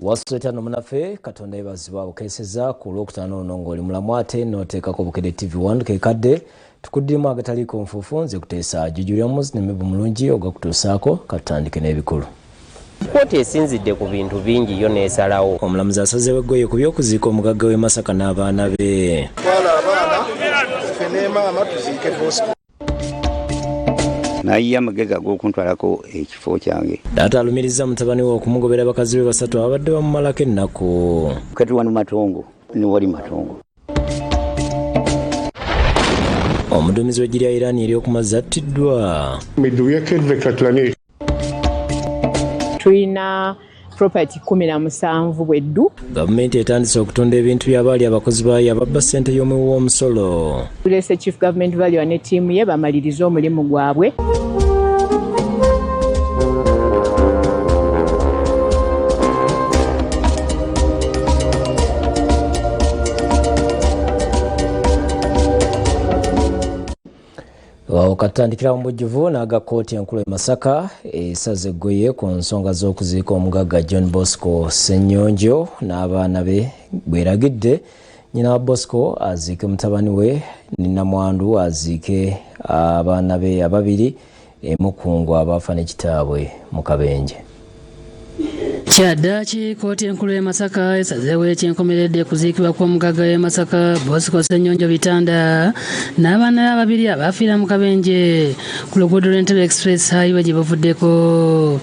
Waswetano munafe katonda ebazibwa okeseza ku lwokutaano ono ng'oli mulamu ate n'oteekako Bukedde TV1 kekadde tukuddimu agataliiko nfuufu nze kuteesa Jujulya Muzi ne Mebu Mulungi ogakutuusaako katutandike n'ebikulu. Kkooti esinzidde ku bintu bingi yo n'esalawo. Omulamuzi asazeewo eggweye ku by'okuziika omugagga w'e Masaka n'abaana be. Twala abaana ffe ne maama tuziike Bosco. Naye amagezi ag'okuntwalako ekifo kyange. Taata alumiriza mutabani we okumugobera bakazi be basatu abadde bamumalako ennaku. Kati wano Matongo ne wali Matongo. Omuduumizi w'eggye lya Iran ery'okumazzi attiddwa. Tulina property 17 bweddu. Gavumenti etandise okutunda ebintu by'abaali abakozi baayo ababba ssente y'omuwi w'omusolo. Tulese Chief Government Valuer ne ttiimu ye bamalirize omulimu gwabwe. Okatandikira mu bujjuvu n'aga kkooti enkulu e Masaka esaze eggweye ku nsonga z'okuziika omugagga John Bosco Ssennyonjo n'abaana be bweragidde nnyina wa Bosco aziike mutabani we ne Namwandu aziike abaana be ababiri emukungu abaafa ne kitaabwe mu kabenje. Kyaddaaki kkooti enkulu y'e Masaka esazeewo ekyenkomeredde kuziikibwa kw'omugagga w'e Masaka Bosco Ssennyonjo Bitanda n'abaana ababiri abaafiira mu kabenje ku luguudo lw'Entebbe Express Highway gye bavuddeko.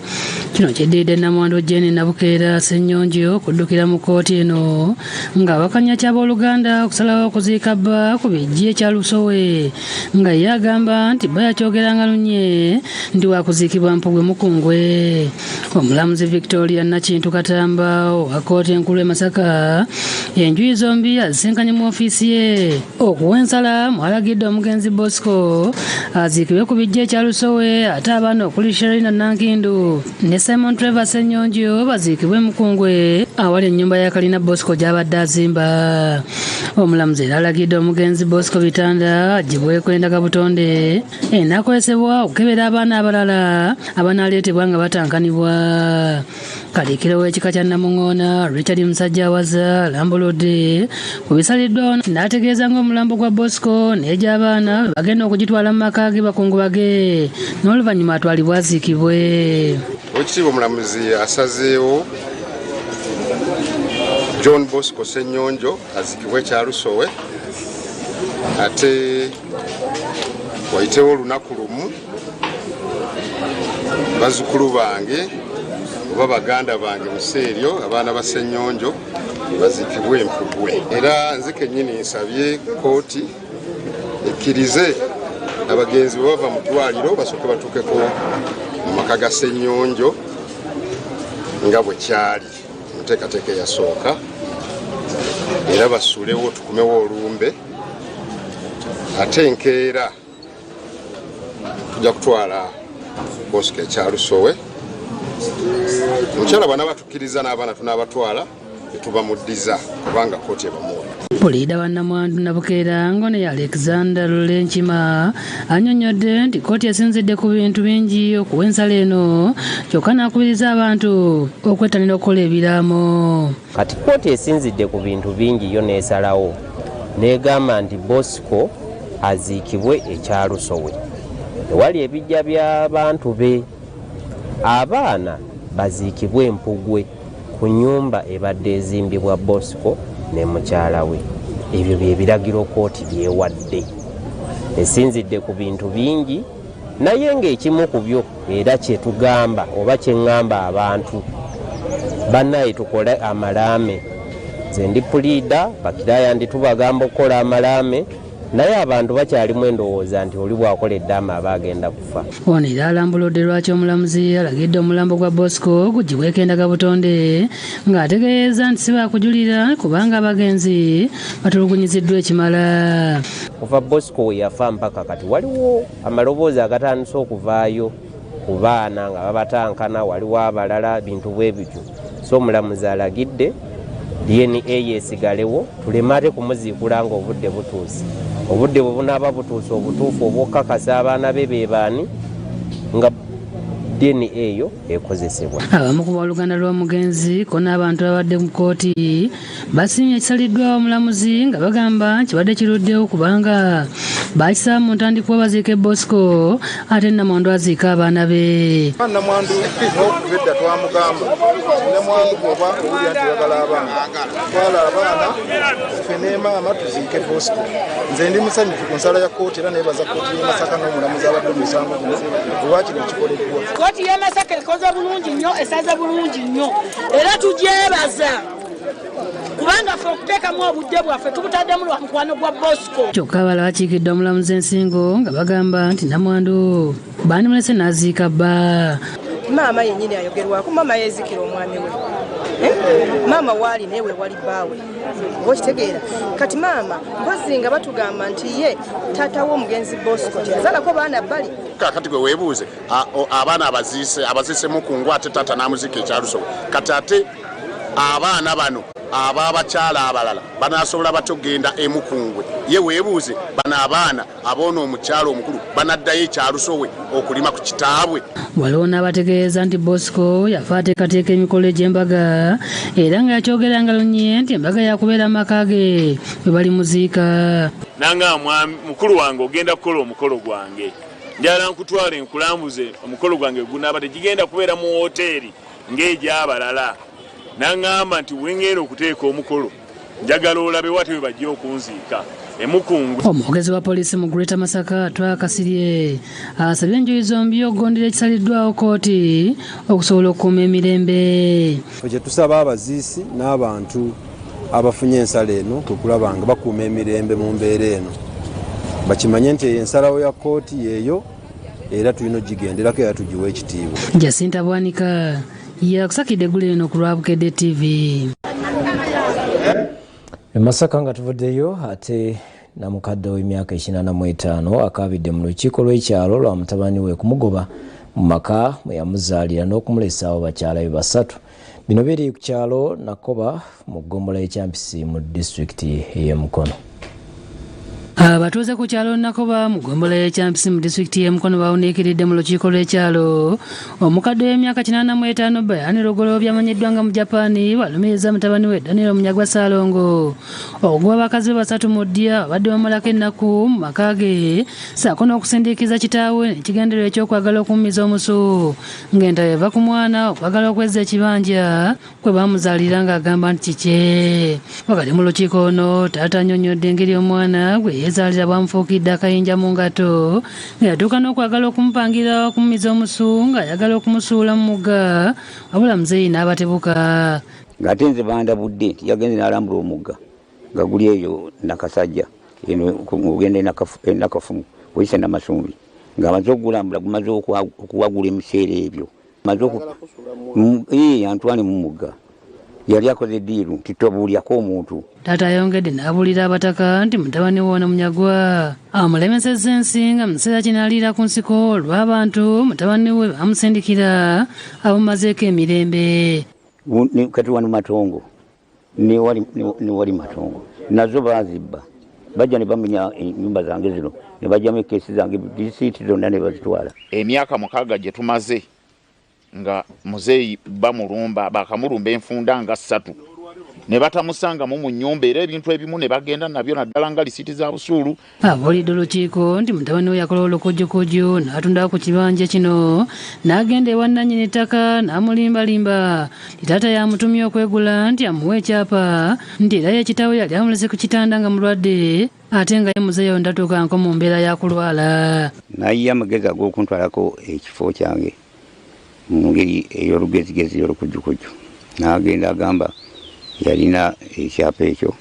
Kino kiddiridde Namwandu Jane Nabukeera Ssennyonjo okuddukira mu kkooti eno ng'awakanya ky'abooluganda okusalawo okuziika bba ku bijji ekya Lusowe nga ye agamba nti bba yakyogeranga lunye nti waakuziikibwa Mpugwe Mukungwe. Omulamuzi Victoria Nakintu Katamba owa kkooti enkulu e Masaka enjuyi zombi azisinkanye mu ofiisi ye okuwa ensala mwalagidde omugenzi Bosco aziikibwe ku bijja ekya Lusowe ate abaana okuli Sherina Nankindu ne Simon Trevor Ssennyonjo baziikibwe Mukungwe awali ennyumba ya kalina Bosco gy'abadde azimba. Omulamuzi era alagidde omugenzi Bosco Bitanda aggyibweko endaka butonde enakozesebwa okukebera abaana abalala abanaaleetebwa nga batankanibwa. Kaliikiro w'ekika kya Namuŋŋoona Richard Musajjawaza Lambolode ku bisaliddwa n'ategeeza ng'omulambo gwa Bosco n'egy'abaana bagenda okugitwala mu maka ge bakungubage n'oluvannyuma atwalibwa aziikibwe. Oweekitiibwa omulamuzi asazeewo John Bosco Ssennyonjo aziikibwe ekya Lusowe ate wayitewo olunaku lumu bazzukulu bange oba baganda bange museeryo abaana ba Ssennyonjo baziikibwe Mpugwe. Era nze kennyini nsabye kkooti ekkirize abagenzi bwe bava mu ddwaliro basooke batuukeko mu maka ga Ssennyonjo nga bwe kyali mu nteekateeka eyasooka era basuulewo tukumewo olumbe ate enkeera tujja kutwala Bosco ekya Lusowe. Omukyala bana batukkiriza n'abaana tunaabatwala netubamuddiza kubanga kkooti ebamuwa. Puliida wa Namwandu Nabukeera Ngone Alexander Lulenkima annyonnyodde nti kkooti esinzidde ku bintu bingi okuwa ensala eno kyokka n'akubiriza abantu okwettanira okukola ebiraamo. Kati kkooti esinzidde ku bintu bingi yo n'esalawo n'egamba nti Bosco aziikibwe ekya Lusowe ewali ebijja by'abantu be. Abaana baziikibwe Mpugwe ku nnyumba ebadde ezimbibwa Bosco ne mukyala we. Ebyo bye biragiro kkooti byewadde. Esinzidde ku bintu bingi naye ng'ekimu ku byo era kye tugamba oba kye ŋŋamba abantu bannaye tukole amalaame. Nze ndi puliida bakiraaya ndi tubagamba okukola amalaame naye abantu bakyalimu endowooza nti oli bw'akoledde aba agenda kufa. Ono era alambuludde lwaki omulamuzi alagidde omulambo gwa Bosco guggyibweko endaga butonde ng'ategeeza nti si baakujulira kubanga abagenzi batulugunyiziddwa ekimala. Kuva Bosco we yafa mpaka kati waliwo amaloboozi agatandise okuvaayo ku baana nga babatankana, waliwo abalala bintu bwe bityo. So omulamuzi alagidde DNA yesigalewo tulemate kumuziikula nga obudde butuuse. Obudde bwe bunaaba butuuse obutuufu obw'okukakasa abaana be be baani nga DNA eyo ekozesebwa. Abamu ku baluganda lw'omugenzi ko n'abantu abadde mu kkooti basimye ekisaliddwawo omulamuzi nga bagamba kibadde kiruddewo kubanga bakisaba mu ntandikwa baziike Bosco ate Namwandu aziika abaana be. Namwandu n'okubedda twamugamba Namwandu bw'oba owulira nti oyagala abaana twala abaana ffe ne maama tuziike Bosco. Nze ndi musanyufu ku nsala ya kkooti era neebaza kkooti y'e Masaka n'omulamuzi abadde omusango guno olwa kino kikoleddwa. Kkooti y'e Masaka ekoze bulungi nnyo esaze bulungi nnyo era tugyebaza kubanga ffe okuteekamu obudde bwaffe tubutaddemu lwa mukwano gwa Bosco. Kyokka abala bakiikidde omulamuzi ensingo nga bagamba nti Namwandu baandimulese n'aziika bba. Maama yennyini ayogerwako, maama yeezikira omwami we. Maama waali newe wali bbaawe. Okitegeera kati maama mpozi nga batugamba nti ye taata w'omugenzi Bosco yazaalako baana bbali. Kakati gwe weebuuze abaana abaziise Mukungu ate taata n'amuzika ekyaluso kati ate abaana bano ababakyala abalala banaasobola batogenda Emukungwe ye weebuuze bano abaana aboona omukyalo omukulu banaddayo ekyalusowe okulima ku kitaabwe. Waliwo n'abategeeza nti Bosco yafa ateekateeka emikolo egy'embaga era nga yakyogeranga lunye nti embaga yakubeera amaka ge bwe bali muziika. Nanga mukulu wange ogenda kukola omukolo gwange njala nkutwale nkulambuze omukolo gwange gunaaba tegigenda kubeera mu woteeri ng'egy'abalala. Nangamba nti wengenda okuteeka omukolo njagala olabe wate we bajja okunziika Emukungwe. Omwogezi wa poliisi mu Greater Masaka Twakasirye asabye enjuyi zombi okugondera ekisaliddwawo kkooti okusobola okukuuma emirembe. Kye tusaba abaziisi n'abantu abafunye ensala eno tukulaba nga bakuuma emirembe mu mbeera eno bakimanye nti ensalawo ya kkooti yeeyo era tulina ogigenderako era tugiwa ekitiibwa. Jacinta Bwanika yakusakidde eggulu eno ku Lwabukedde TV. Masaka nga tuvuddeyo ate namukadde w'emyaka 85 akabidde mu lukiiko lw'ekyalo lwa mutabani we kumugoba mu maka mwe yamuzaalira n'okumulesaawo bakyala be basatu. Bino biri ku kyalo Nakoba mu ggombolola y'Ekyampisi mu disitulikiti y'e Mukono. Abatuuze ku kyalo Nakoba mu ggombolola y'Ekyampisi mu disitulikiti y'e Mukono bawuniikiridde mu lukiiko lw'ekyalo omukadde w'emyaka 85 Bayani Logolo byamanyiddwa nga mu Japaani balumiriza mutabani we Daniel Munyagwa Saalongo okugoba bakazi basatu mu ddya abadde bamalako ennaku mu maka ge ssaako n'okusindiikiza kitaawe n'ekigendererwa ekyokwagala okumumiza omusu ng'entalo eva ku mwana okwagala okwezza ekibanja kwe baamuzaalira ng'agamba nti kikye. Wakati mu lukiiko ono taata annyonnyodde engeri omwana gwe yeezaalira bwamufuukidde akayinja mu ngato ng'eyatuuka n'okwagala okumupangira okumumiza omusu ng'ayagala okumusuula mu mugga wabula muzeeyi n'abatebuka. Ng'ate nze bandabudde nti yagenze n'alambula omugga nga guli eyo Nakasajja ogenda enakafumu oyise Namasumbi ng'amaze okugulambula gumaze okuwagula ebiseera ebyo Antwane mu mugga yali akoze eddiiru nti tobuulyako omuntu. Taata ayongedde n'abuulira abataka nti mutabani w'ono Munyagwa amulemesezza ensinga mu kiseera kinaaliira ku nsiko lw'abantu mutabani we bamusindikira amumazeeko emirembe. Kati wano Matongo ne wali Matongo nazo baazibba bajja ne bamenya ennyumba zange zino ne bajjamu ekeesi zange disitulikiti zonna ne bazitwala. Emyaka 6 gye tumaze nga muzeeyi bamulumba bakamulumba enfunda nga 3 ne batamusanga mu nnyumba era ebintu ebimu ne bagenda nabyo naddala nga lisiti za busuulu. Abuulidde olukiiko nti mutabani we yakola olukojjokojjo n'atunda ku kibanja kino n'agenda ewa nannyini ettaka n'amulimbalimba taata yamutumye okwegula nti amuwe ekyapa nti era ye kitaawe yali amulese ku kitanda nga mulwadde ate nga ye muzeeyi ndatuukanko mu mbeera ya kulwala. Naye amagezi ag'okuntwalako ekifo kyange mu ngeri ey'olugezigezi y'olukujjukujju n'agenda agamba yalina ekyapa ekyo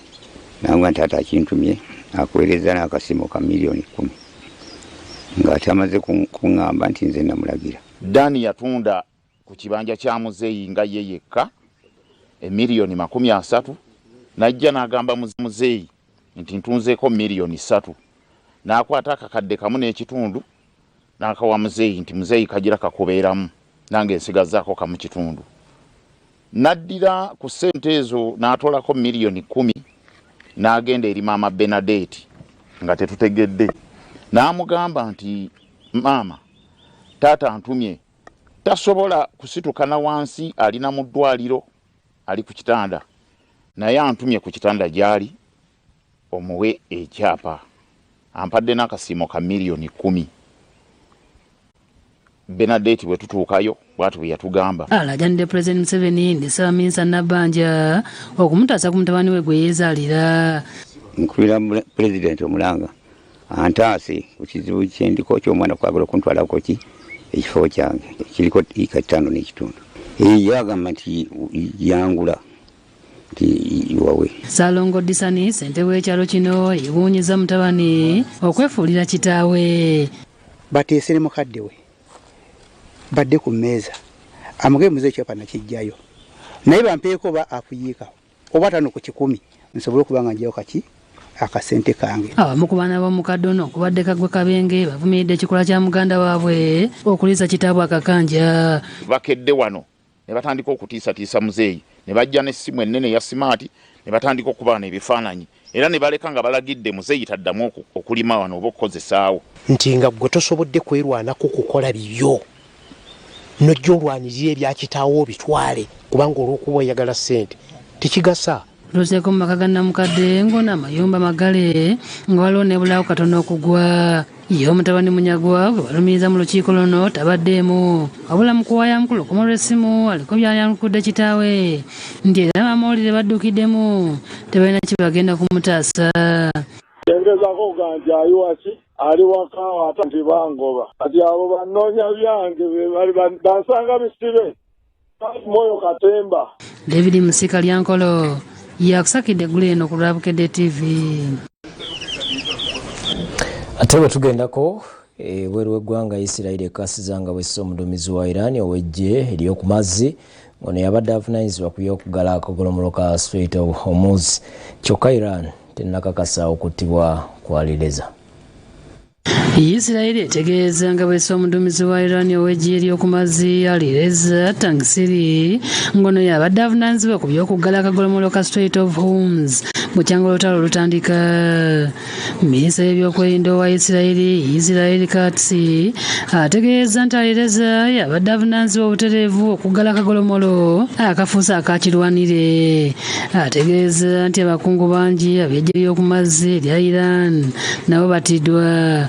nangwa nti taata akintumye akuweereza n'akasimu ka miliyoni 10 ng'ate amaze kuŋŋamba nti nze namulagira. Dani yatunda ku kibanja kya muzeeyi nga ye yekka emiliyoni 30 najja n'agamba muzeeyi nti ntunzeeko miliyoni 3 n'akwata akakadde kamu n'ekitundu n'akawa muzeeyi nti muzeeyi kagira kakubeeramu nange nsigazaako kamu kitundu. Naddira ku ssente ezo n'atolako miliyoni 10 n'agenda eri maama Benadeti nga tetutegedde n'amugamba nti maama taata antumye tasobola kusitukana wansi, alina mu ddwaliro, ali ku kitanda, naye antumye ku kitanda gyali omuwe ekyapa, ampadde n'akasiimo ka miliyoni 10. Benadeti bwe tutuukayo bwatu bwe yatugamba. Alajanide President Museveni ne Ssaabaminisita Nabbanja okumutaasa ku mutabani we gwe yeezaalira. Nkulira President Omulanga antaase ku kizibu kye ndiko ky'omwana kwagala okuntwalako ekifo kyange kiriko eka 5 n'ekitundu. Yagamba nti yangula nti wawe. Ssalongo Disani ssentebe w'ekyalo kino yewuunyiza mutabani okwefuulira kitaawe. Bateese ne mukadde we badde ku mmeeza amugee muze ekyapa nakijjayo naye bampeeko oba akuyiika oba tano ku 10 nsobole okuba nga njayo kaki akasente kange. Abamu ku baana b'omukadde ono okubadde Kagwe Kabenge bavumiridde ekikola kya muganda waabwe okuliisa kitaabwe akakanja. Bakedde wano ne batandika okutiisatiisa muzeeyi ne bajja n'essimu ennene ya simaati ne batandika okuba n'ebifaananyi era ne baleka nga balagidde muzeeyi taddamu okulima wano oba okukozesaawo. Nti nga gwe tosobodde kwerwanako kukola bibyo nojja olwanirira ebya kitaawo bitwale kubanga olw'okuba oyagala ssente tekigasa. Luseeko mu maka ga Namukadde ng'ona amayumba magale nga waliwo nebulawo katono okugwa. Ye omutabani Munyagwa gwe balumiriza mu lukiiko luno tabaddeemu wabula mu kuwaya mukulu okuma lw'essimu aliko by'ayanukudde kitaawe nti era bamawulire baddukiddemu tebalina kye bagenda kumutaasa. Yengezaako ganti ayiwaki ali waka ate nti bangoba kati abo bannoonya byange bansanga bisibe Moyo Katemba. David Musika Lyankolo yakusakidde eggulu eno ku Lwabukedde TV. Ate bwe tugendako weeru w'eggwanga Isirayiri ekasizanga bw'essa omuduumizi wa Iran ow'eggye ery'oku mazzi ono yabadde avunaanyizibwa ku by'okuggala akagolomolo ka Strait of Hormuz. Kyokka Iran tennakakasa okuttibwa kwa Lireza. Isirayiri etegeeza nga bw'essa omuduumizi wa Iran ow'eggye ery'oku mazzi Alireza Tangsiri ng'ono yabadde avunaanyizibwa ku by'okuggala akagolomolo ka Strait of Hormuz bukyanga olutalo olutandika. Minisita y'ebyokwerinda owa Isirayiri Israel Katz ategeeza nti Alireza yabadde avunaanyizibwa obutereevu okuggala akagolomolo akafuuse akakirwanire. Ategeeza nti abakungu bangi ab'eggye ery'oku mazzi erya Iran nabo battiddwa.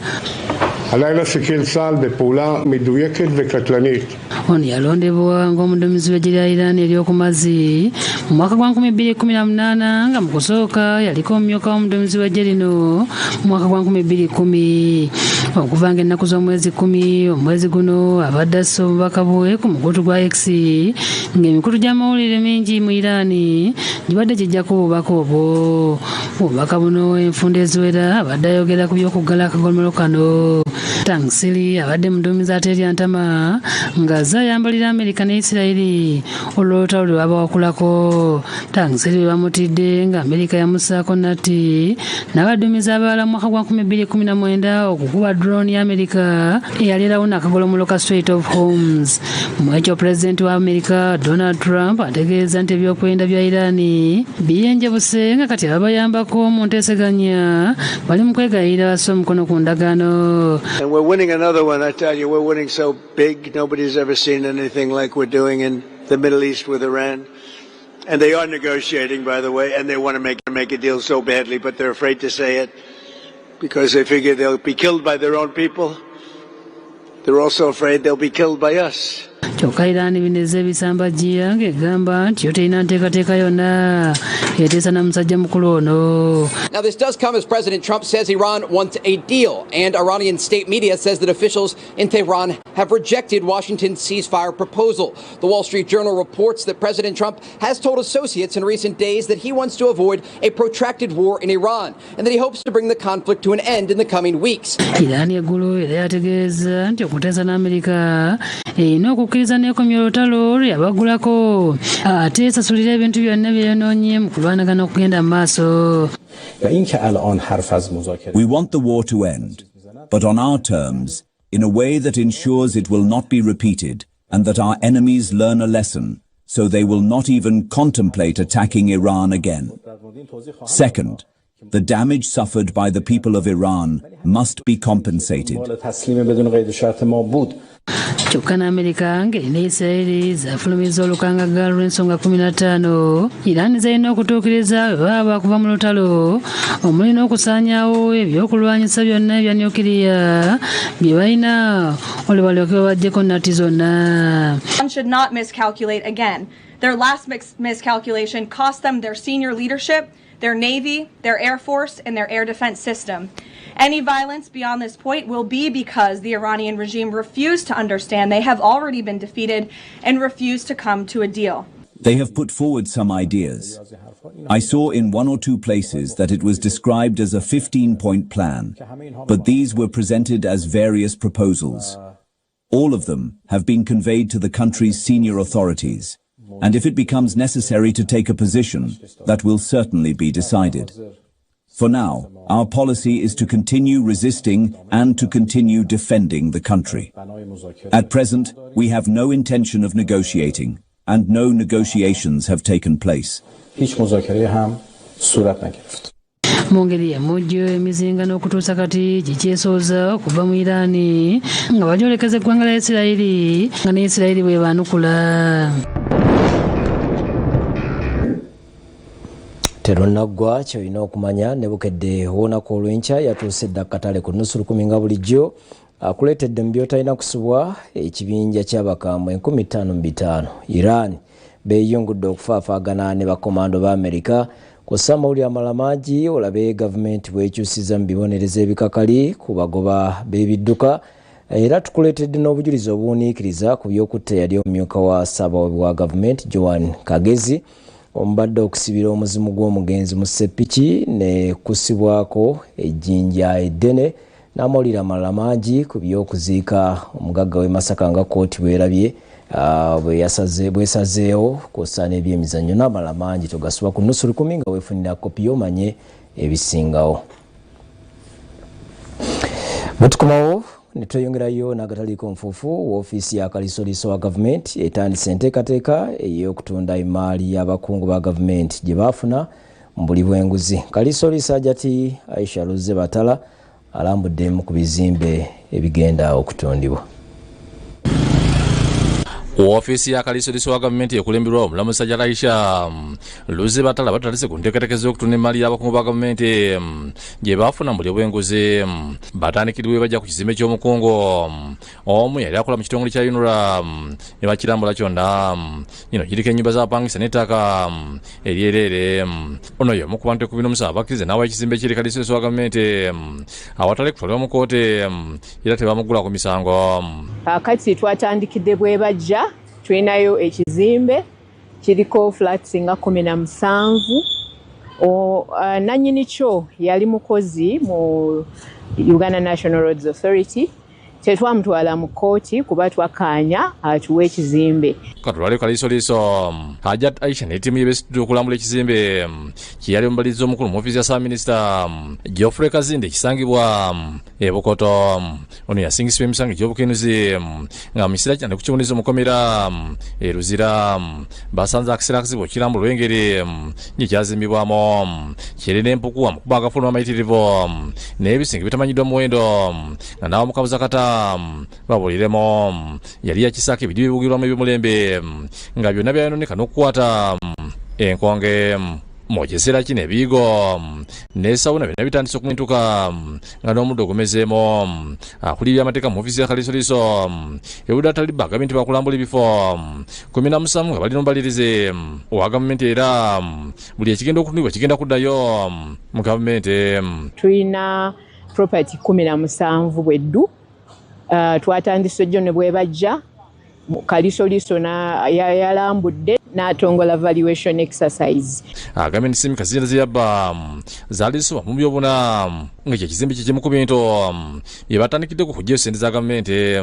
הלילה סיכל צה"ל בפעולה מדויקת וקטלנית. Ono yalondebwa ng'omuduumizi w'eggye lya Iran ery'oku mazzi mu mwaka gwa 2018 nga mu kusooka yaliko omumyuka w'omuduumizi w'eggye lino mu mwaka gwa 2010. Okuva ng'ennaku z'omwezi 10 omwezi guno abadde asse obubaka bwe ku mukutu gwa X ng'emikutu gy'amawulire mingi mu Iran gibadde gijjako obubaka obwo. Obubaka buno enfunda eziwera abadde ayogera ku by'okuggala akagolomolo kano. Tangsiri abadde muduumizi ateerya ntama ng'azze ayambalira Amerika ne Isirayiri olw'olutalo lwe babawakulako. Tangsiri bwe bamutidde nga Amerika yamussaako natti n'abaduumizi abalala mu mwaka gwa 2019 okukuba drone ya Amerika eyaleerawo n'akagolomolo ka Strait of Hormuz. Mu ekyo Pulezidenti wa Amerika Donald Trump ategeeza nti ebyokwerinda bya Iran biyenjebuse nga kati ababayambako mu nteeseganya bali mu kwegayirira basse omukono ku ndagaano. And we're winning another one, I tell you, we're winning so big, nobody's ever seen anything like we're doing in the Middle East with Iran. And they are negotiating, by the way, and they want to make a deal so badly, but they're afraid to say it because they figure they'll be killed by their own people. They're also afraid they'll be killed by us. Kyokka Iran bineze ebisambajja ng'egamba nti yo terina nteekateeka yonna eteesa na musajja mukulu ono. Now this does come as President Trump says Iran wants a deal, and Iranian state media says that officials in Tehran have rejected Washington's ceasefire proposal. The Wall Street Journal reports that President Trump has told associates in recent days that he wants to avoid a protracted war in Iran and that he hopes to bring the conflict to an end in the coming weeks. Iran eggulu era yategeeza nti okuteesa n'Amerika erina okukkiriza n'ekomya olutalo lwe yabagulako ate esasulira ebintu byonna bye yonoonye mu kulwanagana okugenda mu maaso. We want the war to end, but on our terms, in a way that ensures it will not be repeated and that our enemies learn a lesson so they will not even contemplate attacking Iran again. Second, the damage suffered by the people of Iran must be compensated. Kyokka n'Amerika ng'erina Isirayiri zaafulumiza olukangaga lw'ensonga 15 Iran zalina okutuukiriza bwe baba kuva mu lutalo omulina okusaanyaawo ebyokulwanyisa byonna ebya nyukiriya bye balina olwo balyoke babaddeko nnatti zonna. One should not miscalculate again. Their last miscalculation cost them their senior leadership, their Navy, their Air Force, and their air defense system. Any violence beyond this point will be because the Iranian regime refused to understand they have already been defeated and refused to come to a deal. They have put forward some ideas. I saw in 1 or 2 places that it was described as a 15-point plan, but these were presented as various proposals. All of them have been conveyed to the country's senior authorities, and if it becomes necessary to take a position, that will certainly be decided. For now, our policy is to continue resisting and to continue defending the country. At present, we have no intention of negotiating, and no negotiations have taken place. Mu ngeri y'amujjo emizinga n'okutuusa kati gikyesooza okuva mu Iraani nga bagyolekeza eggwanga lya Isirayiri nga ne Isirayiri bwe baanukula. Terunaggwa ky'olina okumanya ne bukedde olunaku olw'enkya yatuuse dda akatale ku nnusu 10 nga bulijjo akuleetedde mu by'otalina kusubwa ekibinja ky'abakambwe 15,500. Iran beeyongudde okufaafaagana ne bakomando ba Amerika kw'ossa amawulire amalala mangi olabe gavumenti bw'ekyusiza mu bibonerezo ebikakali ku bagoba b'ebidduka era tukuleetedde n'obujulizi obuwuniikiriza ku by'okutta yali omumyuka wa ssaabawobi wa gavumenti Joan Kagezi omubadde okusibira omuzimu gw'omugenzi mu Seppiki ne kusibwako ejjinja eddene n'amawulire amalala mangi ku by'okuziika omugagga w'e Masaka nga kkooti bwerabye bwesazeewo kw'ossa n'ebyemizannyo n'amalala mangi togasuba ku nnusu 10 nga weefunira kopi y'omanye ebisingawo. Bwe tukomawo ne tweyongerayo n'agataliiko nfuufu woofiisi ya kalisoliiso wa gavumenti etandise enteekateeka ey'okutunda emaali y'abakungu ba gavumenti gye baafuna mu buli bw'enguzi. Kalisoliiso Ajati Aisha Luze Batala alambuddemu ku bizimbe ebigenda okutundibwa. Ofiisi ya kalisoliiso wa gavumenti ekulembirwa omulamuzi Ajati Aisha Luze Batala batandise ku nteekateeka z'okutunda emaali y'abakungu ba gavumenti gye baafuna mu buli bw'enguzi. Batandikiddwa bajja ku kizimbe ky'omukungu omu yali akola mu kitongole kya UNRA ne bakirambula kyonna kiriko ennyumba z'abapangisa n'ettaka eryerere. Ono y'omu ku bantu 17 abakkiriza n'awa ekizimbe kiri kalisoliiso wa gavumenti awatali kutwalibwa mu kooti era tebamuggula ku misango. Kaakati twatandikidde bwe bajja tulinayo ekizimbe kiriko flats nga 17. Nannyini kyo yali mukozi mu Uganda National Roads Authority. Tetwamutwala mu kooti kuba twakaanya atuwe ekizimbe. Katulwale kalisoliiso Ajati Aisha ne ttiimu y'ebeesitudde okulambula ekizimbe kiyali omubalizi omukulu mu ofiisi ya Ssaabaminisita Geoffrey Kazinde ekisangibwa e Bukoto. Ono yasingisibwa emisango egy'obukenuzi nga mu kiseera kyane ku kiwuniza omukomera e Luzira basanze akaseera akazibu okirambula olw'engeri gye kyazimbibwamu kirina empuku amukuba agafuluma amayitirivu n'ebisinga bitamanyiddwa muwendo nga n'abamukabuza kata babuliremu yali yakisaako ebidiba ebibugirwamu eby'omulembe nga byonna byayononeka n'okukwata enkonge mu kiseera kino ebiyigo n'esawuna byonna bitandise okumentuka nga n'omuddo ogumezeemu. Akulira amateeka mu ofiisi ya kalisoliiso ebudde atalibba gavumenti bakulambula ebifo 17 nga balina omubalirizi owa gavumenti era buli ekigenda okutundibwa kigenda kuddayo mu gavumenti. Tulina property 17 bweddu. Twatandise jjo ne bwe bajja kalisoliiso yalambudde n'atongola valuation exercise. Gavumenti Simika zirina ziyabba zaali zisoba mu byobuna ng'ekyo ekizimbe kikimu ku bintu bye batandikiddeko okujja sente za gavumenti.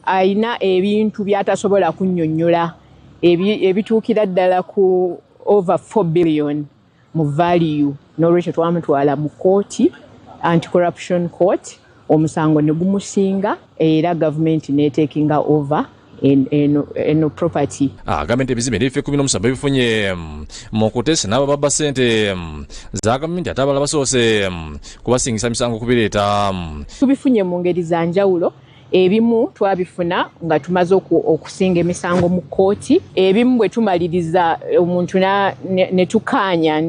Ayina ebintu by'atasobola kunnyonnyola ebituukira ddala ku over 4 billion mu value n'olwekyo twamutwala mu kooti anti-corruption court omusango ne gumusinga era gavumenti neetekinga over eno property. Agambye nti ebizimbe ebifo 17 bifunye mu kuteesa n'abo babba ssente za gavumenti ate abalala basoose kubasingisa misango kubireeta. Tubifunye mu ngeri za njawulo. Ebimu twabifuna nga tumaze okusinga emisango mu kooti. Ebimu bwe tumaliriza omuntu ne tukanya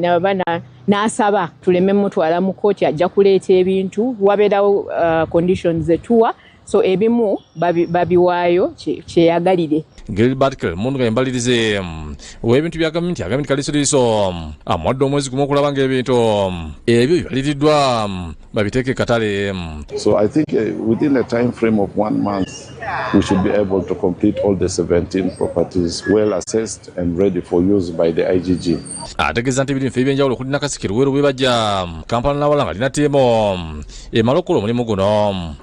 n'asaba tuleme mutwala mu kooti ajja kuleeta ebintu wabeerawo conditions zetuwa. So ebimu babiwaayo kyeyagalire. Gilbert Mundu yambalirize w'ebintu bya gavumenti agambye kalisiriiso amwadde omwezi gumu okulaba ng'ebintu ebyo byaliriddwa babiteeke katale. So I think within a time frame of 1 month we should be able to complete all the 17 properties well assessed and ready for use by the IGG. Ategeeza nti ebintu ebyenjawulo okuli Nakaseke Luweero bwe bajja Kampala n'awalanga lina ttiimu emala okukola omulimu guno.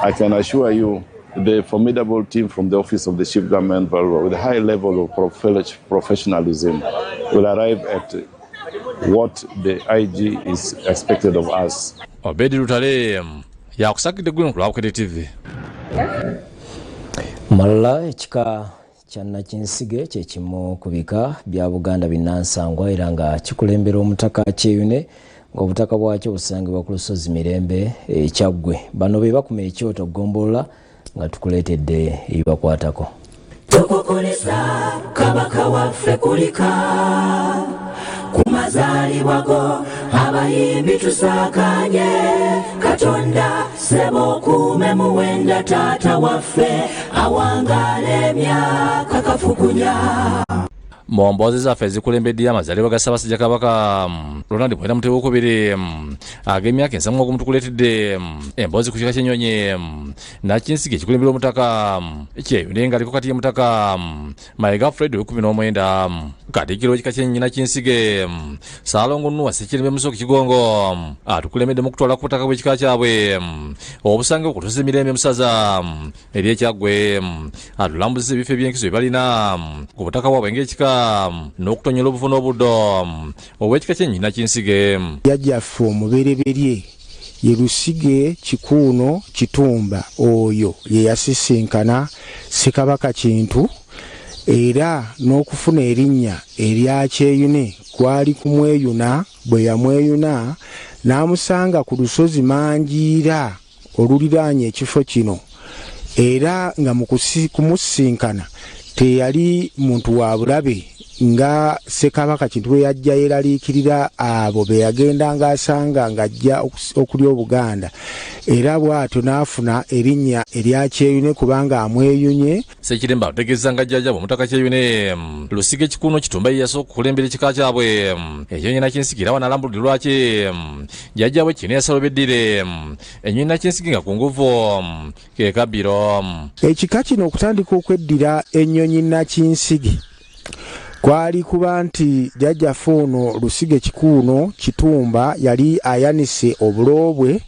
I can assure you the formidable team from the Office of the Chief Government with a high level of professionalism will arrive at what the IG is expected of us. Obedi Lutale yakusakidde gwe ku Lwakere TV. Malala ekika kya Nakinsige kye kimu ku bika bya Buganda binnansangwa era nga kikulembera omutaka Kyeyune ng'obutaka bwakyo busangibwa ku lusozi Mirembe Kyaggwe. Bano be bakuma ekyoto Ggombolola nga tukuleetedde ebibakwatako. Tokokolesa kabaka waffe kulika ku mazaalibwa go abayimbi tusaakanye Katonda sebo kuume muwenda taata waffe awangaala emyaka kafukunya. Mu mboozi zaffe ezikulembedde amazaalibwa ga Ssaabasajja Kabaka Ronald Muwenda Mutebi II ag'emyaka 70 tukuleetedde emboozi ku kika ky'ennyonyi Nakinsige ekikulembera omutaka Kyeyune ng'aliko kati y'omutaka Mayiga Fred ow'e19 Katikkiro w'ekika ky'ennyonyi Nakinsige Ssaalongo Nuwa Ssekirembe Musooka Kigongo atukulembedde mu kutwala ku butaka bw'ekika kyabwe obusange okutuusa Mirembe Musaza ery'Ekyaggwe atulambuzisa ebifo eby'enkizo bye balina ku butaka bwabwe ng'ekika n'okutonyola obuvu n'obuddo obw'ekika ky'ennyonyi Nakinsige. Jjajjaffe omubereberye ye Lusige Kikuuno Kitumba oyo ye yasisinkana Ssekabaka Kintu era n'okufuna erinnya erya Kyeyune kwali kumweyuna bwe yamweyuna n'amusanga ku lusozi Manjiira oluliraanye ekifo kino era nga mu kumusinkana teyali muntu wa bulabe nga Ssekabaka Kintu bwe yajja yeraliikirira abo be yagenda ng'asanga ng'ajja okulya Obuganda era bw'atyo n'afuna erinnya erya Kyeyune kubanga amweyunye. Ssekirembe ategeeza nga jjajjabwe omutaka Kyeyune Lusige Kikuuno Kitumba ye yasooka okukulembera ekika kyabwe ennyonyi Nakinsige era wanalambuludde lwaki jjajjabwe kino yasalobeddire ennyonyi Nakinsige nga ku nguvu ke Kabbiro. Ekika kino okutandika okweddira ennyonyi Nakinsige kwali kuba nti jjajjaffe ono Lusige Kikuuno Kitumba yali ayanise obuloobwe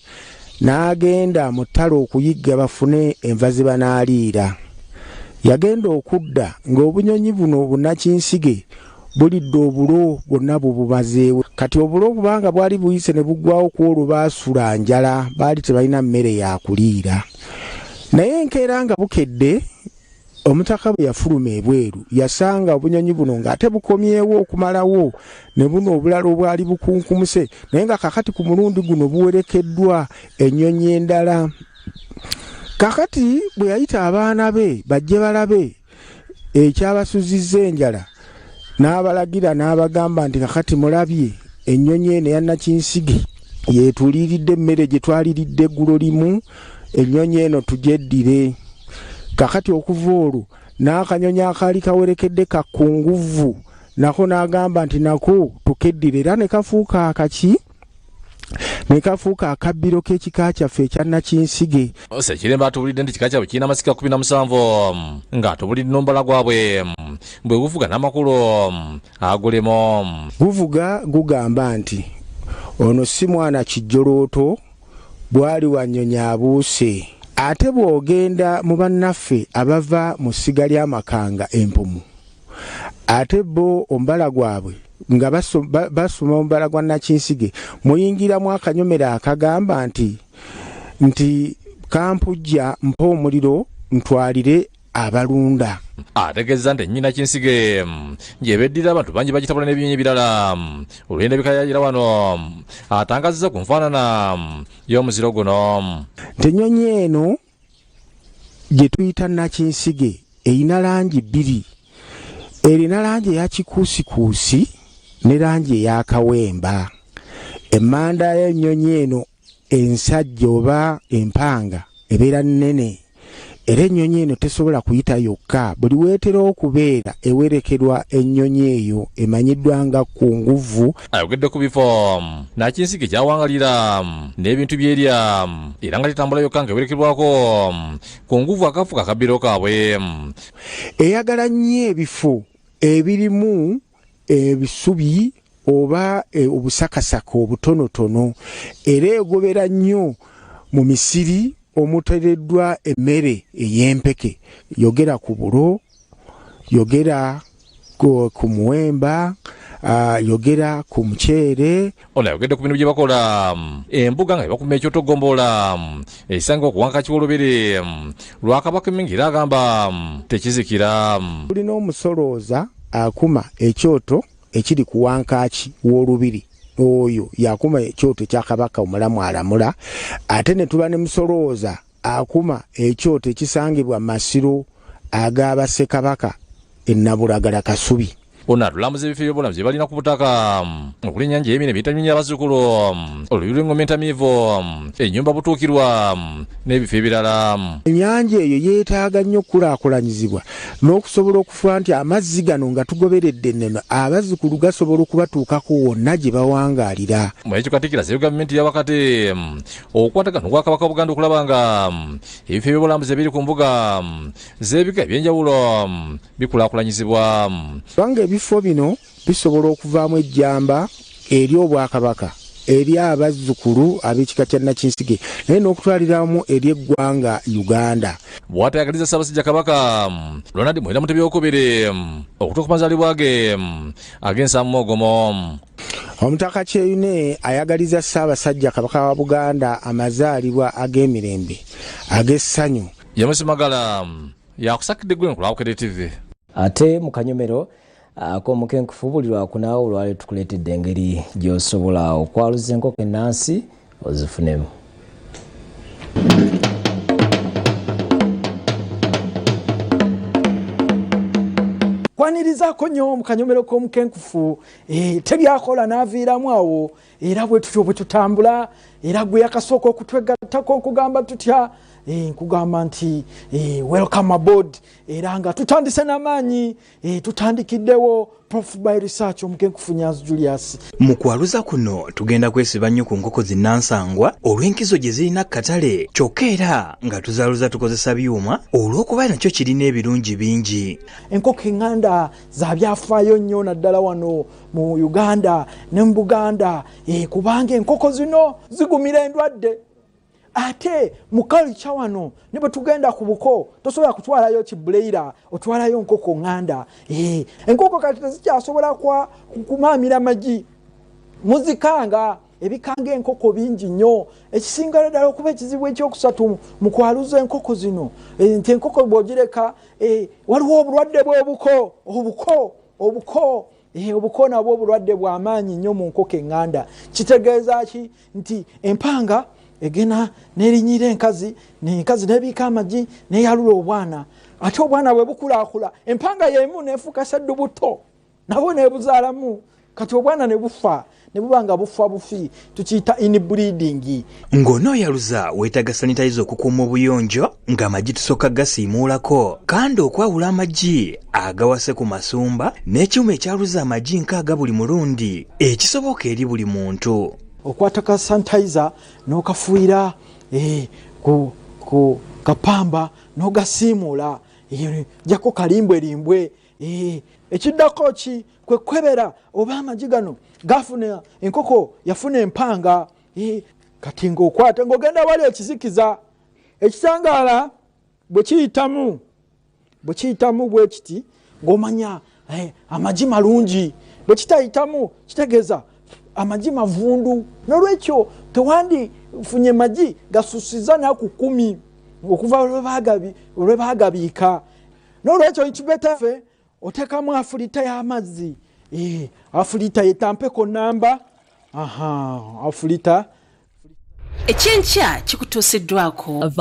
n'agenda mu ttale okuyigga bafune enva ze banaaliira. Yagenda okudda ng'obunyonyi buno Bunnakinsige bulidde obulo bwonna bubumazeewo. Kati obulo obubanga bwali buyise ne buggwawo ku olwo baasula njala baali tebalina mmere ya kuliira. Naye enkeera nga bukedde omutaka bwe yafuluma ebweru yasanga obunyonyi buno ng'ate bukomyewo okumalawo ne buno obulala obwali bukunkumuse naye nga kakati ku mulundi guno buwerekeddwa ennyonyi endala. Kakati bwe yayita abaana be bajje balabe ekyabasuzizza enjala n'abalagira n'abagamba nti kakati mulabye ennyonyi eno ya Nakinsige yeetuliiridde emmere gye twaliridde eggulo limu ennyonyi eno tugyeddire. Kakati okuva olwo n'akanyonyi akaali kawerekedde kakunguvu nako n'agamba nti nako tukeddire era ne kafuuka akaki ne kafuuka akabbiro k'ekika kyaffe ekya Nakinsige. Ssekirembe atubulidde nti ekika kyabwe kirina amasika 17 ng'atubulidde n'ombala gwabwe bwe guvuga n'amakulu agulemu. Guvuga gugamba nti ono si mwana kijjolooto bwali wannyonyi abuuse. Ate bw'ogenda mu bannaffe abava mu ssiga ly'amakanga Empumu ate bo ombala gwabwe nga basoma ombala gwa Nakinsige muyingiramu akanyomera akagamba nti kampujja mpa omuliro ntwalire abalunda. Ategeeza nti ennyina Kinsige ng'ebeddira abantu bangi bagitabula n'ebinyonyi ebirala olwenda bikayayira wano atangazizza ku nfaanana y'omuziro guno. Ennyonyi eno gye tuyita Nakinsige eyina langi bbiri. Erina langi eya kikuusikuusi ne langi eya kawemba. Emmanda y'ennyonyi eno ensajja oba empanga ebeera nnene. Era ennyonyi eno tesobola kuyita yokka, buli weetera okubeera ewerekerwa ennyonyi eyo emanyiddwa nga kunguvu. Ayogedde ku bifo Nakinsige gy'awangalira n'ebintu by'erya era nga litambula yokka ng'ewerekerwako kunguvu akafu kakabbiro kaabwe. Eyagala nnyo ebifo ebirimu ebisubi oba obusakasaka obutonotono, era egobera nnyo mu misiri omutereddwa emmere ey'empeke. Yogera ku bulo, yogera ku muwemba, yogera ku muceere. Ono ayogedde ku bintu bye bakola embuga nga bakuma ekyotogomboola esanga okuwanka kiwolobere lwa Kabaka Mmengo era agamba tekizikira. Tulina omusolooza akuma ekyoto ekiri ku wankaaki w'olubiri. Oyo yakuma ekyoto kya Kabaka omulamu alamula. Ate ne tuba ne musolooza akuma ekyoto ekisangibwa Masiro agaba Ssekabaka e Nabulagala Kasubi. Ono atulambuza ebifo by'obulamu bye balina ku butaka okuli ennyanja y'emine byetannyonyi abazzukulu oluyi lw'engoma entamiivu ennyumba butuukirwa n'ebifo ebirala. Ennyanja eyo yeetaaga nnyo okukulaakulanyizibwa n'okusobola okufuula nti amazzi gano nga tugoberedde enneno abazzukulu gasobola okubatuukako wonna gye bawangaalira. Mu ekyo Katikkiro asabye gavumenti ya wakati okukwatagana n'Obwakabaka wa Buganda okulaba nga ebifo by'obulambuzi ebiri ku mbuga z'ebika eby'enjawulo bikulaakulanyizibwa. Ebifo bino bisobola okuvaamu ejjamba eri Obwakabaka, eri abazzukulu ab'ekika kya Nakinsige naye n'okutwaliramu eri eggwanga Uganda. Bw'atayagaliza Ssaabasajja Kabaka Ronald Muhira Mutebi II okutuuka ku mazaalibwa ge ag'ensamoogomo. Omutaka Kyeyune ayagaliza Ssaabasajja Kabaka wa Buganda amazaalibwa ag'emirembe ag'essanyu. James Magala yakusakidde Gwen ku Lwakubele TV. Ate mu Kanyomero ak'omukenkufu buli lwakuna olwali tukuleetedde engeri gy'osobola okwaluza enkoko ennansi ozifunemu. Kwanirizaako nnyo mu Kanyomero k'omukenkufu tebyakola n'aviiramu awo, era bwe tutyo bwe tutambula, era gwe yakasooka okutwegattako nkugamba tutya nkugamba nti welcome aboard, era nga tutandise n'amaanyi tutandikiddewo Prof by Research omukenkufu Nyanzi Julius. Mu kwaluza kuno tugenda kwesiba nnyo ku nkoko zinnansangwa olw'enkizo gye zirina katale, kyokka era nga tuzaaluza tukozesa byuma olw'okuba nakyo kirina ebirungi bingi. Enkoko eŋŋanda za byafaayo nnyo naddala wano mu Uganda ne mu Buganda kubanga enkoko zino zigumira endwadde. Ate mu culture wano ne bwe tugenda ku buko tosobola kutwalayo kibuleira, otwalayo nkoko ŋŋanda. Enkoko kati tezikyasobola kumaamira magi, muzikanga ebikanga enkoko bingi nnyo. Ekisinga ddala okuba ekizibu ekyokusatu mu kwaluza enkoko zino nti enkoko bw'ogireka waliwo obulwadde bw'obuko. Obuko nabwo obulwadde bw'amaanyi nnyo mu nkoko eŋŋanda. Kitegeeza ki? Nti empanga egena nerinyira enkazi nebiika amagi neyalula obwana, ate obwana bwe bukulaakula empanga yemu nefuuka saddu buto nabo nebuzaalamu, kati obwana ne bufa ne buba nga bufa bufi, tukiyita inbreeding. Ng'onooyaluza weetaaga sanitayiza okukuuma obuyonjo ng'amagi tusooka gasiimuulako, kandi okwawula amagi agawase ku masumba n'ekyuma ekyaluza amagi nkaaga buli mulundi ekisoboka eri buli muntu. Okwata ka sanitizer n'okafuuyira ku kapamba n'ogasiimuula jako kalimbwelimbwe. Ekiddako ki kwe kwebera oba amagi gano gafuna enkoko yafuna empanga. Kati ng'okwata ng'ogenda wali ekizikiza ekitangaala bwe kiyitamu bwe kiti ng'omanya amagi malungi, bwe kitayitamu kitegeeza amagi mavundu. Nolwekyo tewandi funye magi gasusiza naku 10 okuva olwe baagabiika. n'olwekyo intubeta fe otekamu afulita y'amazzi afulita yetampeko namba afulita ekyenkya kikutuusiddwako